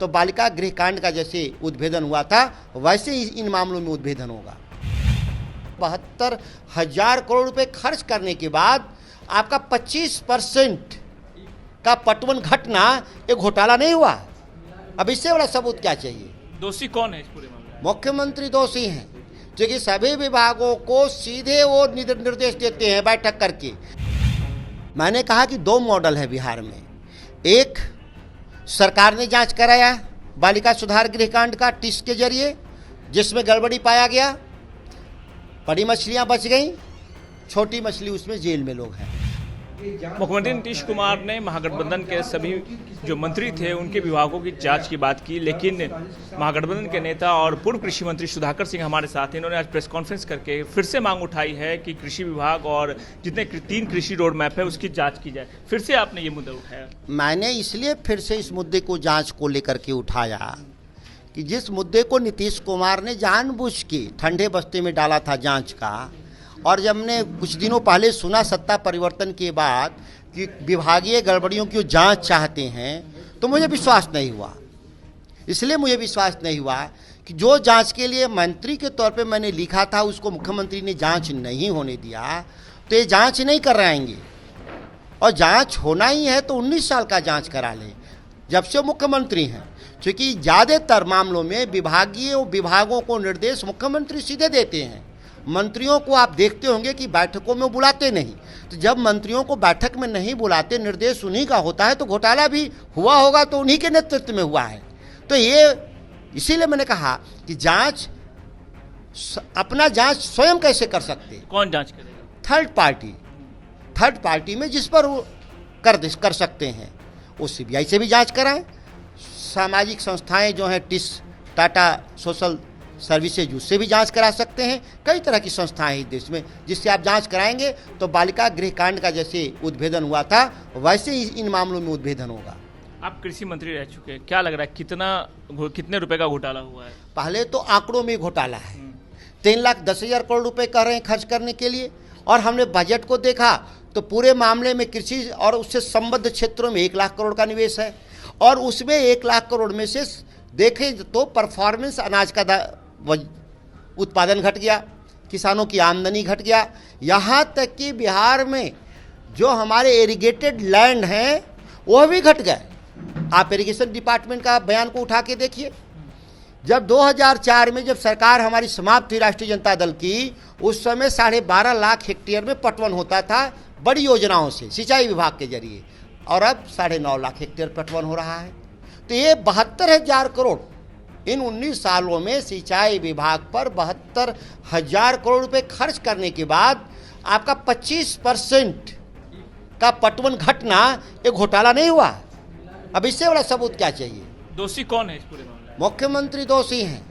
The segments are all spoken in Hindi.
तो बालिका गृह कांड का जैसे उद्भेदन हुआ था वैसे ही इन मामलों में उद्भेदन होगा। 72,000 करोड़ रुपए खर्च करने के बाद आपका 25% का पटवन घटना एक घोटाला नहीं हुआ। अब इससे बड़ा सबूत क्या चाहिए? दोषी कौन है इस पूरे मामले में? मुख्यमंत्री दोषी हैं, क्योंकि सभी विभागों को सीधे वो निर्देश देते हैं बैठक करके। मैंने कहा कि 2 मॉडल है बिहार में। एक, सरकार ने जांच कराया बालिका सुधार गृह कांड का टिस के जरिए, जिसमें गड़बड़ी पाया गया, बड़ी मछलियां बच गईं, छोटी मछली उसमें जेल में लोग हैं। मुख्यमंत्री नीतीश कुमार ने महागठबंधन के सभी जो मंत्री थे उनके विभागों की जांच की बात की, लेकिन महागठबंधन के नेता और पूर्व कृषि मंत्री सुधाकर सिंह हमारे साथ हैं। इन्होंने आज प्रेस कॉन्फ्रेंस करके फिर से मांग उठाई है कि कृषि विभाग और जितने 3 कृषि रोड मैप है उसकी जांच की जाए। फिर से आपने ये मुद्दा उठाया? मैंने इसलिए फिर से इस मुद्दे को जाँच को लेकर के उठाया कि जिस मुद्दे को नीतीश कुमार ने जानबूझ के ठंडे बस्ते में डाला था जांच का, और जब हमने कुछ दिनों पहले सुना सत्ता परिवर्तन के बाद कि विभागीय गड़बड़ियों की जांच चाहते हैं, तो मुझे विश्वास नहीं हुआ। इसलिए मुझे विश्वास नहीं हुआ कि जो जांच के लिए मंत्री के तौर पे मैंने लिखा था उसको मुख्यमंत्री ने जांच नहीं होने दिया, तो ये जांच नहीं कर रहेंगे। और जांच होना ही है तो 19 साल का जांच करा लें जब से मुख्यमंत्री हैं, क्योंकि ज़्यादातर मामलों में विभागों को निर्देश मुख्यमंत्री सीधे देते हैं। मंत्रियों को आप देखते होंगे कि बैठकों में बुलाते नहीं, तो जब मंत्रियों को बैठक में नहीं बुलाते, निर्देश उन्हीं का होता है, तो घोटाला भी हुआ होगा तो उन्हीं के नेतृत्व में हुआ है। तो ये इसीलिए मैंने कहा कि अपना जांच स्वयं कैसे कर सकते? कौन जांच करेगा? थर्ड पार्टी में जिस पर वो कर सकते हैं, वो CBI से भी जांच कराएं। सामाजिक संस्थाएं जो हैं टिस, टाटा सोशल सर्विसेज, उससे भी जांच करा सकते हैं। कई तरह की संस्थाएं हैं देश में जिससे आप जांच कराएंगे तो बालिका गृह कांड का जैसे उद्भेदन हुआ था वैसे ही इन मामलों में उद्भेदन होगा। आप कृषि मंत्री रह चुके हैं, क्या लग रहा है कितने रुपए का घोटाला हुआ है? पहले तो आंकड़ों में घोटाला है। 3,10,000 करोड़ रुपए कह रहे हैं खर्च करने के लिए, और हमने बजट को देखा तो पूरे मामले में कृषि और उससे संबद्ध क्षेत्रों में 1 लाख करोड़ का निवेश है, और उसमें 1 लाख करोड़ में से देखें तो परफॉर्मेंस अनाज का उत्पादन घट गया, किसानों की आमदनी घट गया, यहाँ तक कि बिहार में जो हमारे इरिगेटेड लैंड हैं वो भी घट गए। आप इरिगेशन डिपार्टमेंट का बयान को उठा के देखिए। जब 2004 में जब सरकार हमारी समाप्त हुई राष्ट्रीय जनता दल की, उस समय 12.5 लाख हेक्टेयर में पटवन होता था बड़ी योजनाओं से सिंचाई विभाग के जरिए, और अब 9.5 लाख हेक्टेयर पटवन हो रहा है। तो ये 72,000 करोड़ इन 19 सालों में सिंचाई विभाग पर 72,000 करोड़ रुपए खर्च करने के बाद आपका 25% का पटवन घटना एक घोटाला नहीं हुआ। अब इससे बड़ा सबूत क्या चाहिए? दोषी कौन है इस पूरे मामले में? मुख्यमंत्री दोषी हैं,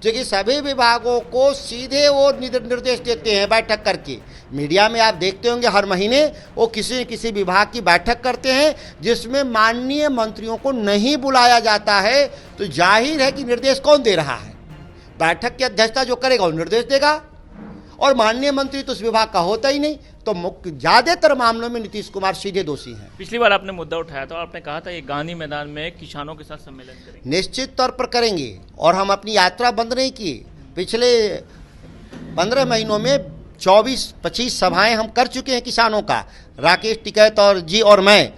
क्योंकि सभी विभागों को सीधे वो निर्देश देते हैं बैठक करके। मीडिया में आप देखते होंगे हर महीने वो किसी न किसी विभाग की बैठक करते हैं जिसमें माननीय मंत्रियों को नहीं बुलाया जाता है। तो जाहिर है कि निर्देश कौन दे रहा है? बैठक की अध्यक्षता जो करेगा वो निर्देश देगा, और माननीय मंत्री तो उस विभाग का होता ही नहीं। तो ज़्यादातर मामलों में नीतीश कुमार सीधे दोषी हैं। पिछली बार आपने मुद्दा उठाया था, आपने कहा था ये गांधी मैदान में किसानों के साथ सम्मेलन करेंगे। निश्चित तौर पर करेंगे, और हम अपनी यात्रा बंद नहीं किए। पिछले 15 महीनों में 24-25 सभाएं हम कर चुके हैं किसानों का, राकेश टिकैत और जी और मैं,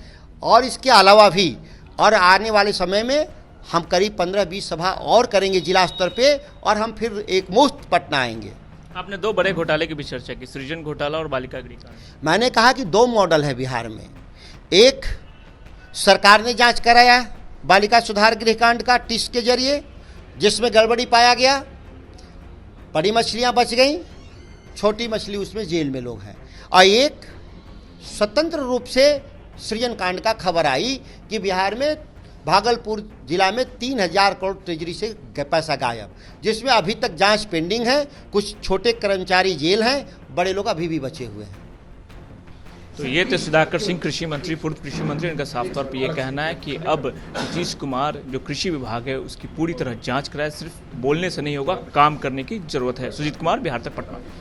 और इसके अलावा भी, और आने वाले समय में हम करीब 15-20 सभा और करेंगे जिला स्तर पे, और हम फिर एक मुफ्त पटना आएंगे। आपने 2 बड़े घोटाले की भी चर्चा की, सृजन घोटाला और बालिका गृह कांड। मैंने कहा कि 2 मॉडल है बिहार में। एक, सरकार ने जांच कराया बालिका सुधार गृह कांड का टिस के जरिए, जिसमें गड़बड़ी पाया गया, बड़ी मछलियां बच गईं, छोटी मछली उसमें जेल में लोग हैं। और एक स्वतंत्र रूप से सृजन कांड का खबर आई कि बिहार में भागलपुर जिला में 3,000 करोड़ ट्रेजरी से पैसा गायब, जिसमें अभी तक जांच पेंडिंग है। कुछ छोटे कर्मचारी जेल हैं, बड़े लोग अभी भी बचे हुए हैं। तो ये थे सुधाकर सिंह, कृषि मंत्री, पूर्व कृषि मंत्री। इनका साफ तौर पर यह कहना है कि अब नीतीश कुमार जो कृषि विभाग है उसकी पूरी तरह जांच कराए, सिर्फ बोलने से नहीं होगा, काम करने की जरूरत है। सुजीत कुमार, बिहार तक, पटना।